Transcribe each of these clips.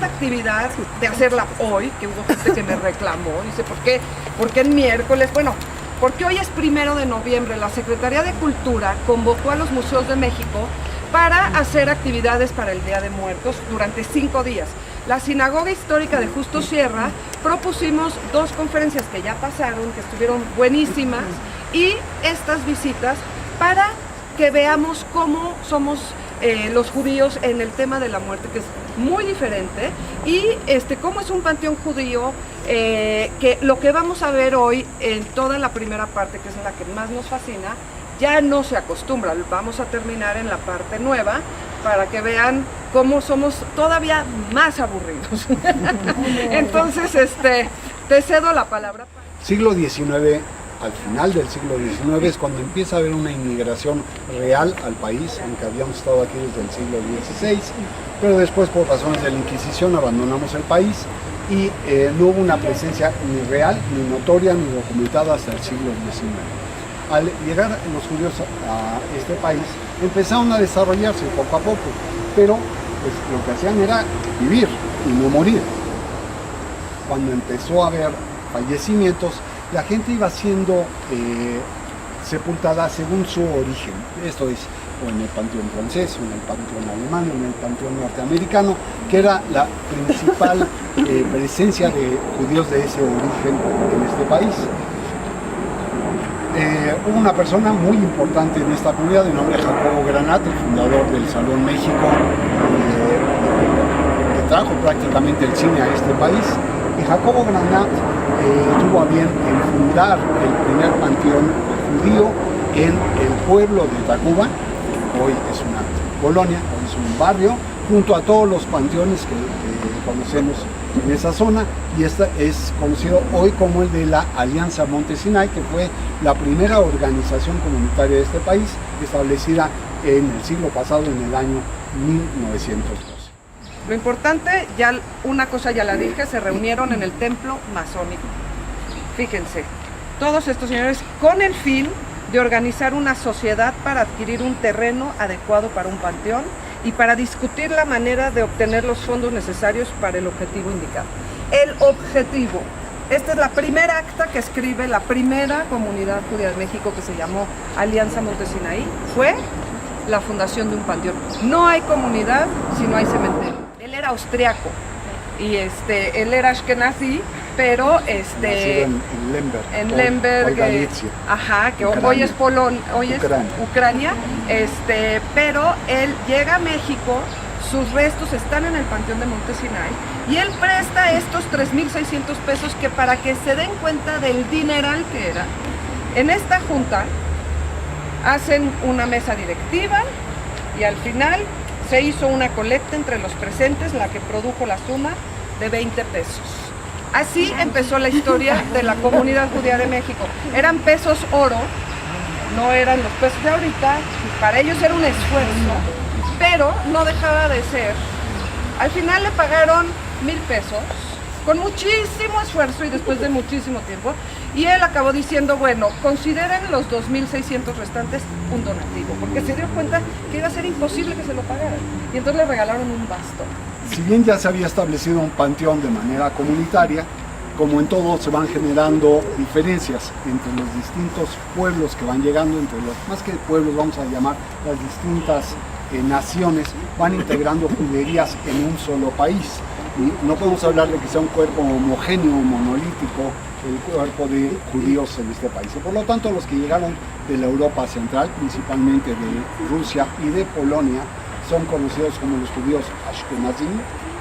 esta actividad de hacerla hoy, que hubo gente que me reclamó, dice, ¿por qué en miércoles? Bueno, porque hoy es 1 de noviembre, la Secretaría de Cultura convocó a los museos de México para hacer actividades para el Día de Muertos durante 5 días. La Sinagoga Histórica de Justo Sierra propusimos 2 conferencias que ya pasaron, que estuvieron buenísimas, y estas visitas para que veamos cómo somos los judíos en el tema de la muerte, que es muy diferente, y cómo es un panteón judío, que lo que vamos a ver hoy en toda la primera parte, que es la que más nos fascina, ya no se acostumbra. Vamos a terminar en la parte nueva para que vean cómo somos todavía más aburridos. Entonces, te cedo la palabra. Siglo XIX, al final del siglo XIX es cuando empieza a haber una inmigración real al país, aunque habíamos estado aquí desde el siglo XVI, pero después por razones de la Inquisición abandonamos el país y no hubo una presencia ni real, ni notoria, ni documentada hasta el siglo XIX. Al llegar los judíos a este país, empezaron a desarrollarse poco a poco, pero pues, lo que hacían era vivir y no morir. Cuando empezó a haber fallecimientos, la gente iba siendo sepultada según su origen, esto es, o en el panteón francés, o en el panteón alemán, o en el panteón norteamericano, que era la principal presencia de judíos de ese origen en este país. Hubo una persona muy importante en esta comunidad de nombre Jacobo Granat, el fundador del Salón México, que trajo prácticamente el cine a este país. Y Jacobo Granat tuvo a bien en fundar el primer panteón judío en el pueblo de Tacuba, hoy es una colonia, hoy es un barrio, junto a todos los panteones que conocemos en esa zona, y esta es conocido hoy como el de la Alianza Monte Sinai, que fue la primera organización comunitaria de este país, establecida en el siglo pasado, en el año 1912. Lo importante, ya una cosa ya la dije, se reunieron en el templo masónico. Fíjense, todos estos señores con el fin de organizar una sociedad para adquirir un terreno adecuado para un panteón y para discutir la manera de obtener los fondos necesarios para el objetivo indicado. El objetivo. Esta es la primera acta que escribe la primera comunidad judía de México, que se llamó Alianza Monte Sinaí, fue la fundación de un panteón. No hay comunidad si no hay cementerio. Él era austriaco y él era ashkenazí, pero en Lemberg, en Lemberg, ajá, que hoy es hoy es Ucrania, pero él llega a México, sus restos están en el panteón de Monte Sinai y él presta estos 3,600 pesos, que para que se den cuenta del dineral que era, en esta junta hacen una mesa directiva y al final se hizo una colecta entre los presentes, la que produjo la suma de 20 pesos. Así empezó la historia de la comunidad judía de México. Eran pesos oro, no eran los pesos de ahorita, para ellos era un esfuerzo, pero no dejaba de ser. Al final le pagaron 1,000 pesos, con muchísimo esfuerzo y después de muchísimo tiempo, y él acabó diciendo, bueno, consideren los 2,600 restantes un donativo, porque se dio cuenta que iba a ser imposible que se lo pagaran, y entonces le regalaron un bastón. Si bien ya se había establecido un panteón de manera comunitaria, como en todo se van generando diferencias entre los distintos pueblos que van llegando, entre los, más que pueblos vamos a llamar las distintas naciones, van integrando juderías en un solo país. Y no podemos hablar de que sea un cuerpo homogéneo, monolítico, el cuerpo de judíos en este país. Y por lo tanto, los que llegaron de la Europa central, principalmente de Rusia y de Polonia, son conocidos como los judíos ashkenazim,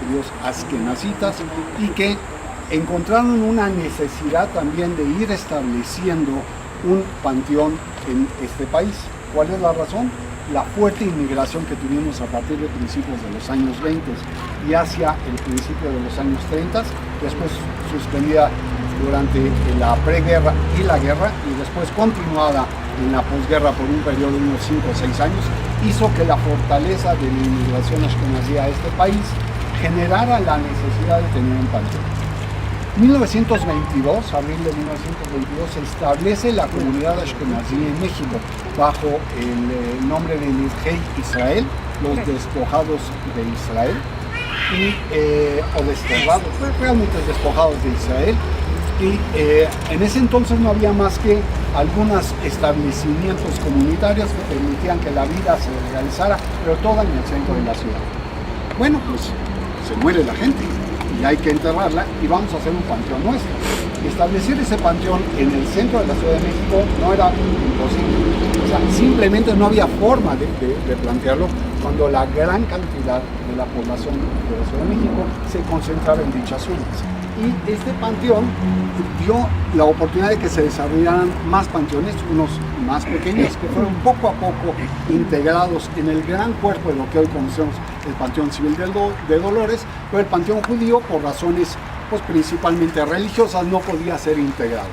judíos askenazitas, y que encontraron una necesidad también de ir estableciendo un panteón en este país. ¿Cuál es la razón? La fuerte inmigración que tuvimos a partir de principios de los años 20 y hacia el principio de los años 30, después suspendida durante la preguerra y la guerra, y después continuada en la posguerra por un periodo de unos 5 o 6 años, hizo que la fortaleza de la inmigración ashkenazí a este país generara la necesidad de tener un panteón. En 1922, abril de 1922, se establece la comunidad ashkenazí en México bajo el nombre de Nidhei Israel, los despojados de Israel, o desterrados, realmente despojados de Israel. Y en ese entonces no había más que algunos establecimientos comunitarios que permitían que la vida se realizara, pero toda en el centro de la ciudad. Bueno, pues se muere la gente y hay que enterrarla y vamos a hacer un panteón nuestro. Establecer ese panteón en el centro de la Ciudad de México no era imposible. O sea, simplemente no había forma de plantearlo cuando la gran cantidad de la población de la Ciudad de México se concentraba en dichas zonas. Y este panteón dio la oportunidad de que se desarrollaran más panteones, unos más pequeños, que fueron poco a poco integrados en el gran cuerpo de lo que hoy conocemos el Panteón Civil de Dolores, pero el panteón judío, por razones pues, principalmente religiosas, no podía ser integrado.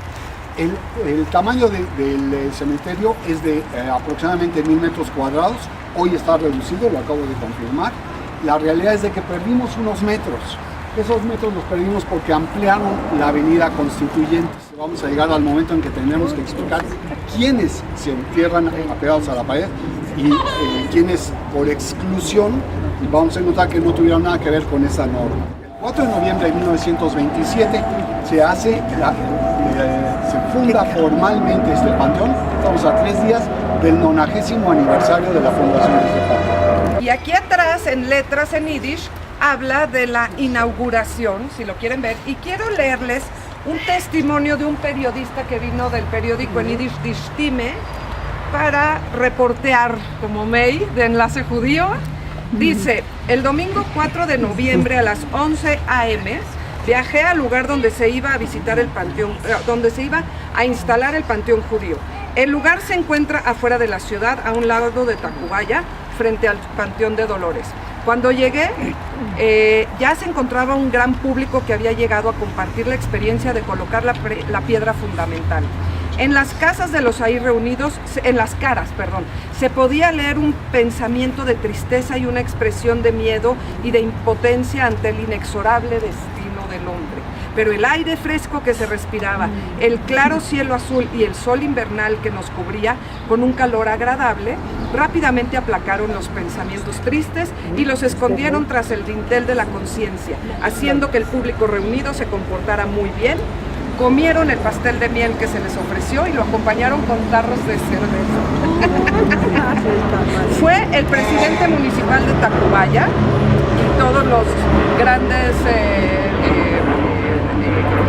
El tamaño del cementerio es de aproximadamente 1000 metros cuadrados, hoy está reducido, lo acabo de confirmar. La realidad es de que perdimos unos metros. Esos metros los perdimos porque ampliaron la avenida Constituyentes. Vamos a llegar al momento en que tendremos que explicar quiénes se entierran apegados a la pared y quiénes por exclusión, vamos a encontrar que no tuvieron nada que ver con esa norma. El 4 de noviembre de 1927 se funda formalmente este panteón. Estamos a 3 días del 90º aniversario de la fundación de este panteón. Y aquí atrás, en letras en yiddish, habla de la inauguración, si lo quieren ver, y quiero leerles un testimonio de un periodista que vino del periódico en yiddish Die Stimme para reportear como May de Enlace Judío. Dice: el domingo 4 de noviembre a las 11 a.m. viajé al lugar donde se iba a visitar el panteón, donde se iba a instalar el panteón judío. El lugar se encuentra afuera de la ciudad, a un lado de Tacubaya, frente al Panteón de Dolores. Cuando llegué, ya se encontraba un gran público que había llegado a compartir la experiencia de colocar la piedra fundamental. En las casas de los ahí reunidos, en las caras, se podía leer un pensamiento de tristeza y una expresión de miedo y de impotencia ante el inexorable destino del hombre. Pero el aire fresco que se respiraba, el claro cielo azul y el sol invernal que nos cubría con un calor agradable, rápidamente aplacaron los pensamientos tristes y los escondieron tras el dintel de la conciencia, haciendo que el público reunido se comportara muy bien. Comieron el pastel de miel que se les ofreció y lo acompañaron con tarros de cerveza. Fue el presidente municipal de Tacubaya y todos los grandes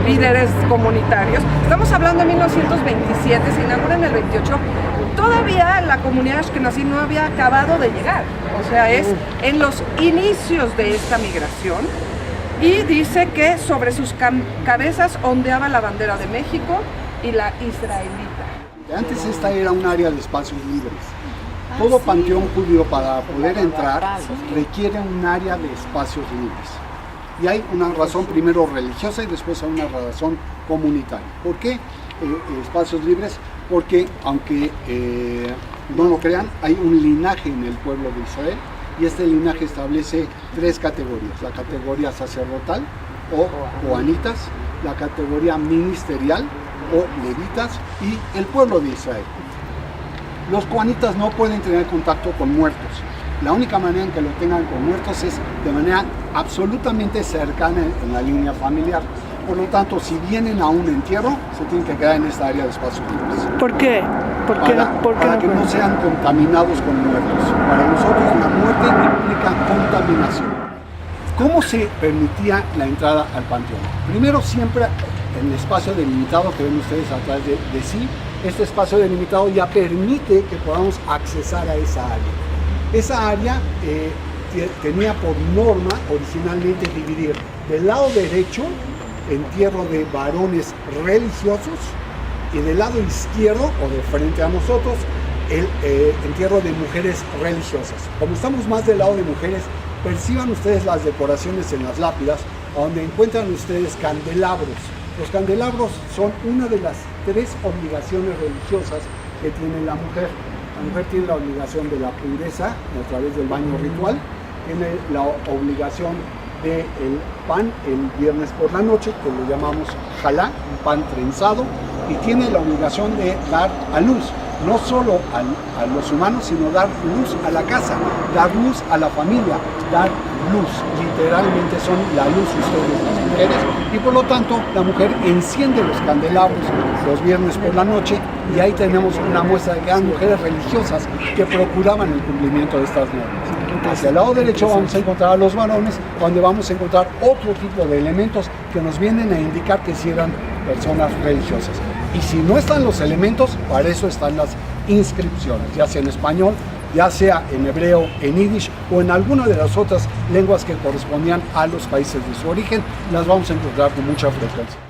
líderes comunitarios. Estamos hablando de 1927, se inaugura en el 28. Todavía la comunidad ashkenazí no había acabado de llegar. O sea, es en los inicios de esta migración. Y dice que sobre sus cabezas ondeaba la bandera de México y la israelita. Antes esta era un área de espacios libres. Todo panteón judío, para poder entrar, requiere un área de espacios libres. Y hay una razón primero religiosa y después hay una razón comunitaria. ¿Por qué espacios libres? Porque, aunque no lo crean, hay un linaje en el pueblo de Israel. Y este linaje establece 3 categorías: la categoría sacerdotal o coanitas, la categoría ministerial o levitas y el pueblo de Israel. Los coanitas no pueden tener contacto con muertos. La única manera en que lo tengan con muertos es de manera absolutamente cercana en la línea familiar. Por lo tanto, si vienen a un entierro, se tienen que quedar en esta área de espacios libres. ¿Por qué? Para que no sean contaminados con muertos. Para nosotros la muerte implica contaminación. ¿Cómo se permitía la entrada al panteón? Primero, siempre en el espacio delimitado que ven ustedes atrás de sí, este espacio delimitado ya permite que podamos accesar a esa área. Esa área tenía por norma originalmente dividir del lado derecho entierro de varones religiosos y del lado izquierdo o de frente a nosotros el entierro de mujeres religiosas. Como estamos más del lado de mujeres, perciban ustedes las decoraciones en las lápidas, donde encuentran ustedes candelabros. Los candelabros son una de las 3 obligaciones religiosas que tiene la mujer. La mujer tiene la obligación de la pureza a través del baño ritual, tiene la obligación del pan el viernes por la noche, que lo llamamos jalá, un pan trenzado, y tiene la obligación de dar a luz. no solo a los humanos, sino dar luz a la casa, dar luz a la familia, dar luz, literalmente son la luz ustedes las mujeres, y por lo tanto la mujer enciende los candelabros los viernes por la noche, y ahí tenemos una muestra de que eran mujeres religiosas que procuraban el cumplimiento de estas normas. Hacia el lado derecho vamos a encontrar a los varones, donde vamos a encontrar otro tipo de elementos que nos vienen a indicar que sí eran personas religiosas. Y si no están los elementos, para eso están las inscripciones, ya sea en español, ya sea en hebreo, en yiddish o en alguna de las otras lenguas que correspondían a los países de su origen, las vamos a encontrar con mucha frecuencia.